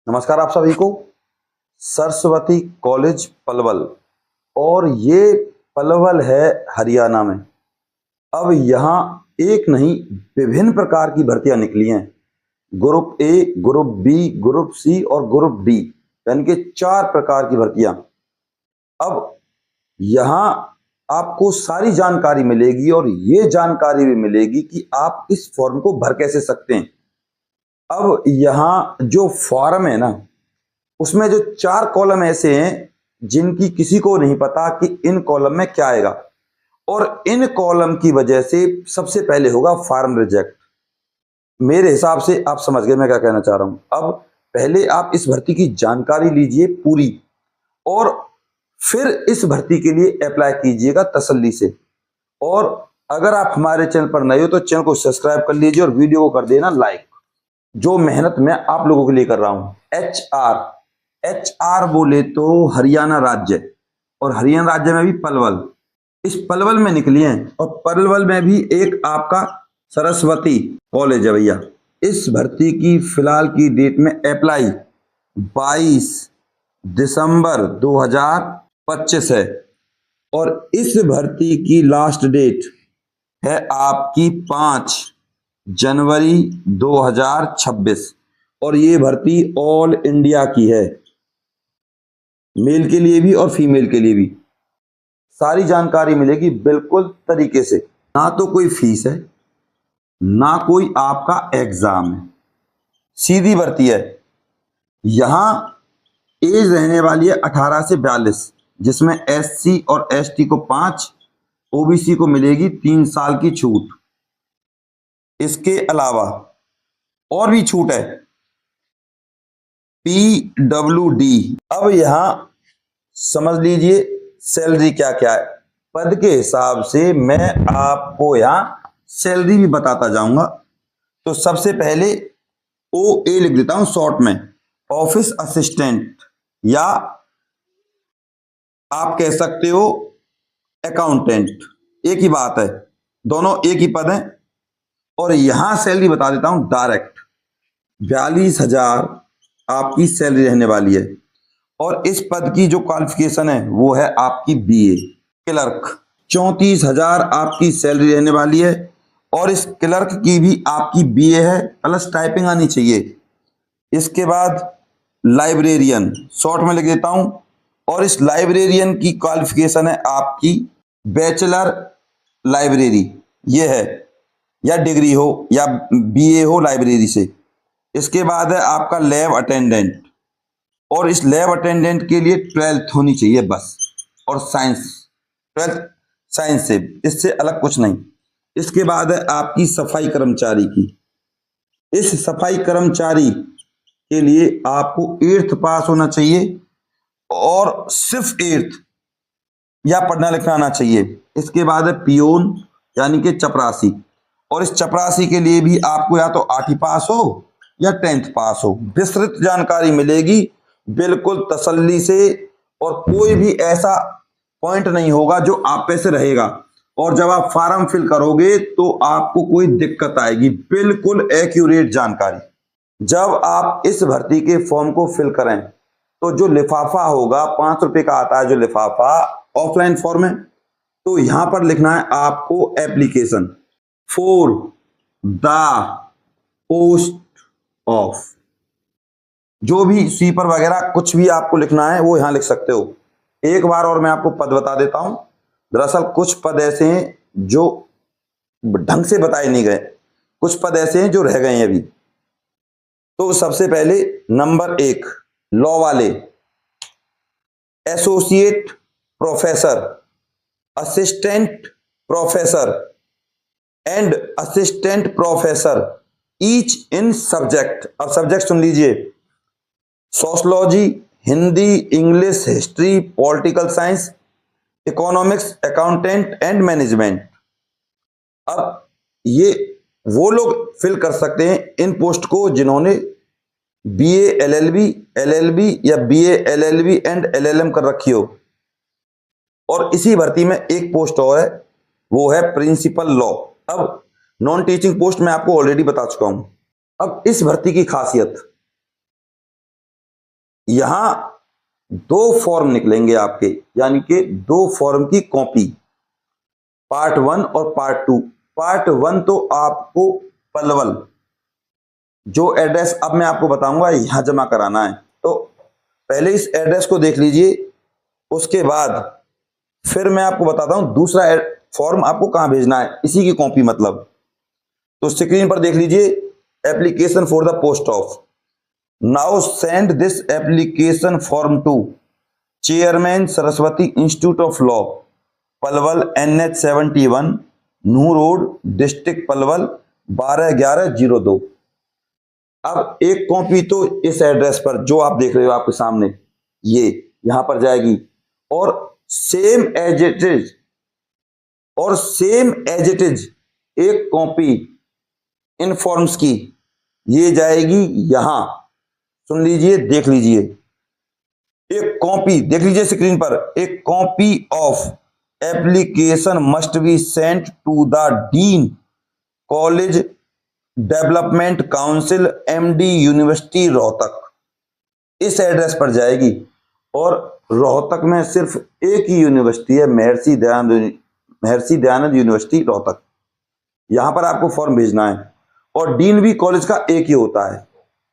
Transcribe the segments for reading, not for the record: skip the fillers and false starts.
नमस्कार आप सभी को। सरस्वती कॉलेज पलवल, और ये पलवल है हरियाणा में। अब यहाँ एक नहीं विभिन्न प्रकार की भर्तियां निकली हैं। Group A, group B, group C और ग्रुप डी, यानी कि 4 प्रकार की भर्तियां। अब यहाँ आपको सारी जानकारी मिलेगी और ये जानकारी भी मिलेगी कि आप इस फॉर्म को भर कैसे सकते हैं। अब यहाँ जो फॉर्म है ना, उसमें जो 4 कॉलम ऐसे हैं जिनकी किसी को नहीं पता कि इन कॉलम में क्या आएगा, और इन कॉलम की वजह से सबसे पहले होगा फॉर्म रिजेक्ट। मेरे हिसाब से आप समझ गए मैं क्या कहना चाह रहा हूं। अब पहले आप इस भर्ती की जानकारी लीजिए पूरी, और फिर इस भर्ती के लिए अप्लाई कीजिएगा तसल्ली से। और अगर आप हमारे चैनल पर नए हो तो चैनल को सब्सक्राइब कर लीजिए और वीडियो को कर देना लाइक। जो मेहनत मैं आप लोगों के लिए कर रहा हूं। एच आर बोले तो हरियाणा राज्य, और हरियाणा राज्य में भी पलवल, इस पलवल में निकली हैं। और पलवल में भी एक आपका सरस्वती कॉलेज है भैया। इस भर्ती की फिलहाल की डेट में अप्लाई 22 दिसंबर 2025 है, और इस भर्ती की लास्ट डेट है आपकी 5 जनवरी 2026। और ये भर्ती ऑल इंडिया की है, मेल के लिए भी और फीमेल के लिए भी। सारी जानकारी मिलेगी बिल्कुल तरीके से। ना तो कोई फीस है, ना कोई आपका एग्जाम है, सीधी भर्ती है। यहां एज रहने वाली है 18 से 42, जिसमें एससी और एसटी को 5, ओबीसी को मिलेगी 3 साल की छूट। इसके अलावा और भी छूट है, पीडब्ल्यूडी। अब यहां समझ लीजिए सैलरी क्या क्या है। पद के हिसाब से मैं आपको यहां सैलरी भी बताता जाऊंगा। तो सबसे पहले ओ ए लिख देता हूं शॉर्ट में, ऑफिस असिस्टेंट, या आप कह सकते हो अकाउंटेंट, एक ही बात है, दोनों एक ही पद हैं। और यहां सैलरी बता देता हूं डायरेक्ट 42,000 आपकी सैलरी रहने वाली है। और इस पद की जो क्वालिफिकेशन है वो है आपकी बीए। क्लर्क 34,000 आपकी सैलरी रहने वाली है, और इस क्लर्क की भी आपकी बीए है प्लस टाइपिंग आनी चाहिए। इसके बाद लाइब्रेरियन शॉर्ट में लिख देता हूं, और इस लाइब्रेरियन की क्वालिफिकेशन है आपकी बैचलर लाइब्रेरी, ये है, या डिग्री हो या बीए हो लाइब्रेरी से। इसके बाद है आपका लैब अटेंडेंट, और इस लैब अटेंडेंट के लिए 12th होनी चाहिए बस, और साइंस, 12th साइंस से, इससे अलग कुछ नहीं। इसके बाद है आपकी सफाई कर्मचारी की। इस सफाई कर्मचारी के लिए आपको 8th पास होना चाहिए, और सिर्फ 8th, या पढ़ना लिखना आना चाहिए। इसके बाद है पियोन, यानी कि चपरासी, और इस चपरासी के लिए भी आपको या तो 8वीं पास हो या 10th पास हो। विस्तृत जानकारी मिलेगी बिल्कुल तसल्ली से, और कोई भी ऐसा पॉइंट नहीं होगा जो आप पे से रहेगा। और जब आप फॉर्म फिल करोगे तो आपको कोई दिक्कत आएगी, बिल्कुल एक्यूरेट जानकारी। जब आप इस भर्ती के फॉर्म को फिल करें तो जो लिफाफा होगा 5 रुपए का आता है, जो लिफाफा ऑफलाइन फॉर्म है, तो यहां पर लिखना है आपको application for the post of, जो भी स्वीपर वगैरह कुछ भी आपको लिखना है वो यहां लिख सकते हो। एक बार और मैं आपको पद बता देता हूं। दरअसल कुछ पद ऐसे हैं जो ढंग से बताए नहीं गए, कुछ पद ऐसे हैं जो रह गए हैं अभी। तो सबसे पहले नंबर 1 लॉ वाले, associate professor, assistant professor and assistant professor each in subject. अब सब्जेक्ट सुन लीजिए, sociology, Hindi, English, history, political science, economics, accountant and management. अब ये वो लोग फिल कर सकते हैं इन पोस्ट को जिन्होंने बीए एलएलबी, एलएलबी या बीए एलएलबी एंड एलएलएम कर रखी हो। और इसी भर्ती में एक पोस्ट और है, वो है प्रिंसिपल लॉ। अब नॉन टीचिंग पोस्ट मैं आपको ऑलरेडी बता चुका हूं। अब इस भर्ती की खासियत, यहां दो फॉर्म निकलेंगे आपके, यानी कि दो फॉर्म की कॉपी, पार्ट 1 और पार्ट 2। पार्ट 1 तो आपको पलवल, जो एड्रेस अब मैं आपको बताऊंगा यहां जमा कराना है, तो पहले इस एड्रेस को देख लीजिए, उसके बाद फिर मैं आपको बताता हूं दूसरा फॉर्म आपको कहां भेजना है, इसी की कॉपी मतलब। तो स्क्रीन पर देख लीजिए, application for the post of, now send this application form to chairman Saraswati institute of law, Palwal, NH71, Nuh road, district Palwal, 12/11/02। अब एक कॉपी तो इस एड्रेस पर जो आप देख रहे हो आपके सामने, ये यहां पर जाएगी, और सेम एज इट इज, एक कॉपी इन फॉर्म्स की ये जाएगी यहां। सुन लीजिए, देख लीजिए, एक कॉपी देख लीजिए स्क्रीन पर, एक copy of application must be sent to the dean college development council, MD university Rohtak, इस एड्रेस पर जाएगी। और रोहतक में सिर्फ एक ही यूनिवर्सिटी है, महर्षि दयानंद यूनिवर्सिटी रोहतक, यहां पर आपको फॉर्म भेजना है, और डीन भी कॉलेज का एक ही होता है।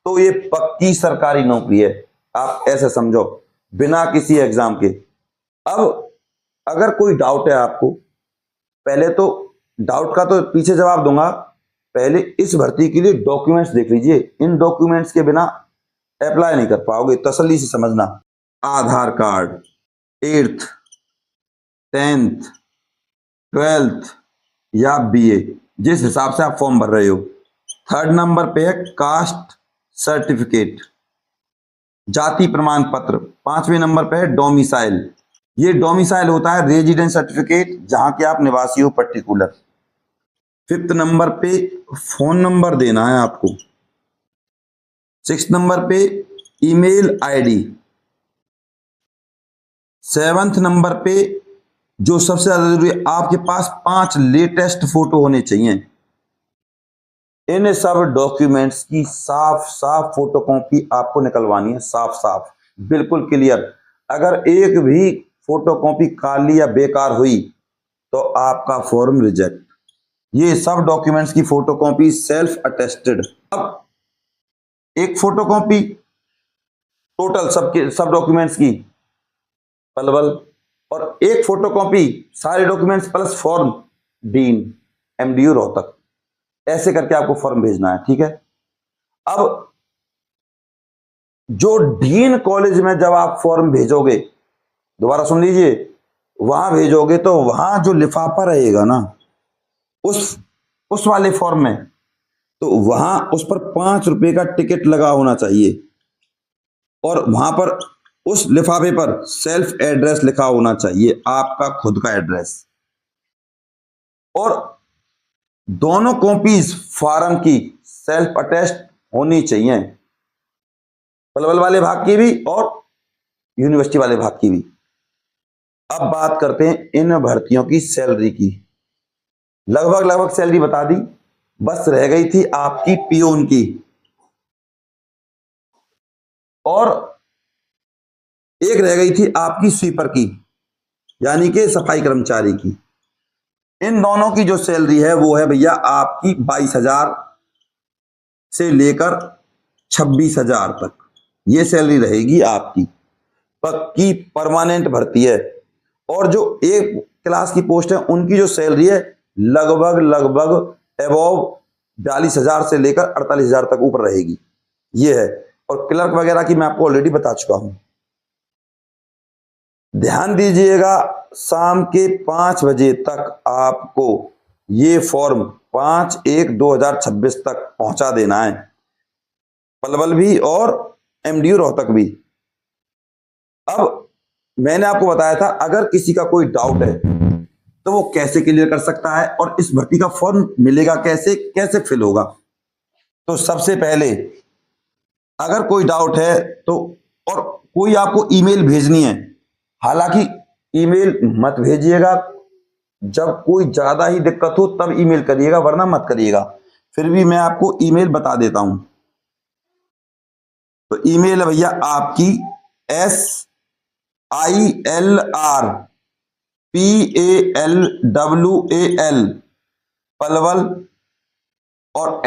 तो ये पक्की सरकारी नौकरी है, आप ऐसे समझो, बिना किसी एग्जाम के। अब अगर कोई डाउट है आपको, पहले तो डाउट का तो पीछे जवाब दूंगा, पहले इस भर्ती के लिए डॉक्यूमेंट्स देख लीजिए, इन डॉक्यूमेंट्स के बिना अप्लाई नहीं कर पाओगे, तसल्ली से समझना। आधार कार्ड, 8th 10th 12th या BA, जिस हिसाब से आप फॉर्म भर रहे हो। 3rd नंबर पे है कास्ट सर्टिफिकेट, जाति प्रमाण पत्र। 5वें नंबर पे है डोमिसाइल, ये डोमिसाइल होता है रेजिडेंस सर्टिफिकेट, जहां के आप निवासी हो पर्टिकुलर। 5th नंबर पे फोन नंबर देना है आपको। 6th नंबर पे ईमेल ID। 7th नंबर पे जो सबसे ज्यादा जरूरी है, आपके पास 5 लेटेस्ट फोटो होने चाहिए। इन सब डॉक्यूमेंट्स की साफ साफ फोटोकॉपी आपको निकलवानी है, साफ साफ बिल्कुल क्लियर। अगर एक भी फोटोकॉपी काली या बेकार हुई तो आपका फॉर्म रिजेक्ट। ये सब डॉक्यूमेंट्स की फोटोकॉपी सेल्फ अटेस्टेड। अब एक फोटोकॉपी टोटल सबके सब डॉक्यूमेंट्स की पलवल, और एक फोटोकॉपी सारे documents plus form dean MDU Rohtak, ऐसे करके आपको फॉर्म भेजना है, ठीक है। अब जो डीन कॉलेज में जब आप फॉर्म भेजोगे, दोबारा सुन लीजिए, वहां भेजोगे तो वहां जो लिफाफा रहेगा ना, उस वाले फॉर्म में, तो वहां उस पर 5 रुपए का टिकट लगा होना चाहिए, और वहां पर उस लिफाफे पर सेल्फ एड्रेस लिखा होना चाहिए, आपका खुद का एड्रेस। और दोनों कॉपीज फॉर्म की सेल्फ अटेस्ट होनी चाहिए, पलवल वाले भाग की भी और यूनिवर्सिटी वाले भाग की भी। अब बात करते हैं इन भर्तियों की सैलरी की। लगभग सैलरी बता दी, बस रह गई थी आपकी पियोन की, और एक रह गई थी आपकी स्वीपर की, यानी कि सफाई कर्मचारी की। इन दोनों की जो सैलरी है वो है भैया आपकी 22,000 से लेकर 26,000 तक, ये सैलरी रहेगी आपकी, पक्की परमानेंट भर्ती है। और जो एक क्लास की पोस्ट है उनकी जो सैलरी है लगभग अबव 42,000 से लेकर 48,000 तक ऊपर रहेगी, ये है। और क्लर्क वगैरह की मैं आपको ऑलरेडी बता चुका हूं। ध्यान दीजिएगा, शाम के 5 बजे तक आपको ये फॉर्म 5/1/2026 तक पहुंचा देना है, पलवल भी और MDU रोहतक भी। अब मैंने आपको बताया था अगर किसी का कोई डाउट है तो वो कैसे क्लियर कर सकता है, और इस भर्ती का फॉर्म मिलेगा कैसे, कैसे फिल होगा। तो सबसे पहले अगर कोई डाउट है तो, और कोई आपको ईमेल भेजनी है, हालांकि ईमेल मत भेजिएगा, जब कोई ज्यादा ही दिक्कत हो तब ईमेल करिएगा, वरना मत करिएगा। फिर भी मैं आपको ईमेल बता देता हूं। तो ईमेल है भैया आपकी SILRPALWAL पलवल और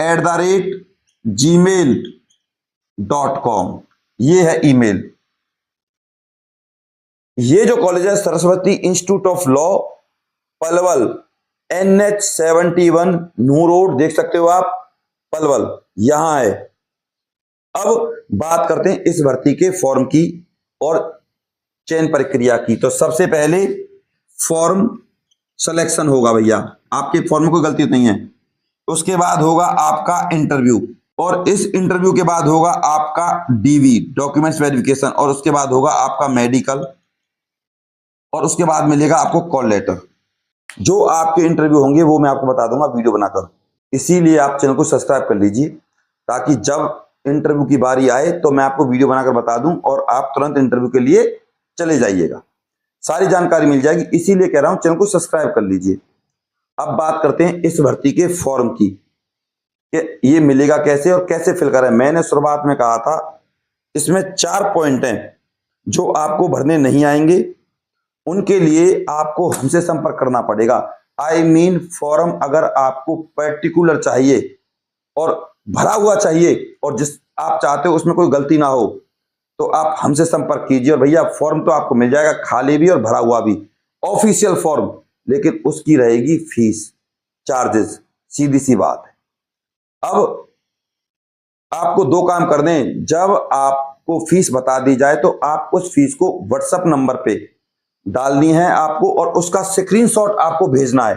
@gmail.com, ये है ईमेल। ये जो कॉलेज है Saraswati institute of law Palwal, NH71 new road, देख सकते हो आप, पलवल यहां है। अब बात करते हैं इस भर्ती के फॉर्म की और चयन प्रक्रिया की। तो सबसे पहले फॉर्म सिलेक्शन होगा भैया, आपके फॉर्म में कोई गलती नहीं है। उसके बाद होगा आपका इंटरव्यू, और इस इंटरव्यू के बाद होगा आपका DV डॉक्यूमेंट्स वेरिफिकेशन, और उसके बाद होगा आपका मेडिकल, और उसके बाद मिलेगा आपको कॉल लेटर। जो आपके इंटरव्यू होंगे वो मैं आपको बता दूंगा वीडियो बनाकर, इसीलिए आप चैनल को सब्सक्राइब कर लीजिए ताकि जब इंटरव्यू की बारी आए तो मैं आपको वीडियो बनाकर बता दूं और आप तुरंत इंटरव्यू के लिए चले जाइएगा, सारी जानकारी मिल जाएगी। इसीलिए कह रहा हूं चैनल को सब्सक्राइब कर लीजिए। अब बात करते हैं इस भर्ती के फॉर्म की कि ये मिलेगा कैसे और कैसे फिल करें। मैंने शुरुआत में कहा था इसमें 4 पॉइंट हैं जो आपको भरने नहीं आएंगे, उनके लिए आपको हमसे संपर्क करना पड़ेगा। फॉर्म अगर आपको पर्टिकुलर चाहिए और भरा हुआ चाहिए और जिस आप चाहते हो उसमें कोई गलती ना हो तो आप हमसे संपर्क कीजिए। और भैया फॉर्म तो आपको मिल जाएगा, खाली भी और भरा हुआ भी, ऑफिशियल फॉर्म, लेकिन उसकी रहेगी फीस, चार्जेस, सीधी सी बात है। अब आपको 2 काम करने हैं। जब आपको फीस बता दी जाए तो आप उस फीस को व्हाट्सएप नंबर पे डालनी है आपको और उसका स्क्रीनशॉट आपको भेजना है।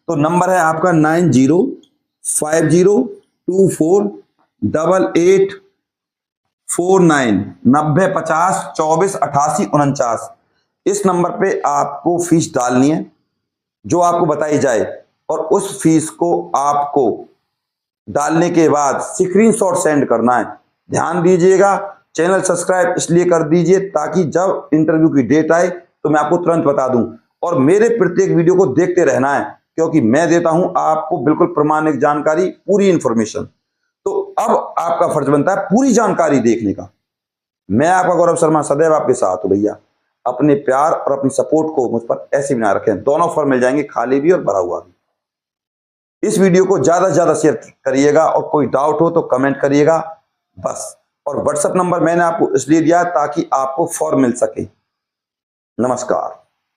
तो नंबर है आपका 9050248849 9050248849। इस नंबर पे आपको फीस डालनी है जो आपको बताई जाए, और उस फीस को आपको डालने के बाद स्क्रीनशॉट सेंड करना है। ध्यान दीजिएगा, चैनल सब्सक्राइब इसलिए कर दीजिए ताकि जब इंटरव्यू की डेट आए तो मैं आपको तुरंत बता दूं, और मेरे प्रत्येक वीडियो को देखते रहना है क्योंकि मैं देता हूं आपको बिल्कुल प्रमाणिक जानकारी, पूरी इंफॉर्मेशन। तो अब आपका फर्ज बनता है पूरी जानकारी देखने का। मैं आपका गौरव शर्मा सदैव आपके साथ हूं भैया। अपने प्यार और अपनी सपोर्ट को मुझ पर ऐसे बना रखें। दोनों फॉर्म मिल जाएंगे, खाली भी और भरा हुआ भी। इस वीडियो को ज्यादा से ज्यादा शेयर करिएगा और कोई डाउट हो तो कमेंट करिएगा बस। और व्हाट्सएप नंबर मैंने आपको इसलिए दिया ताकि आपको फॉर्म मिल सके। नमस्कार।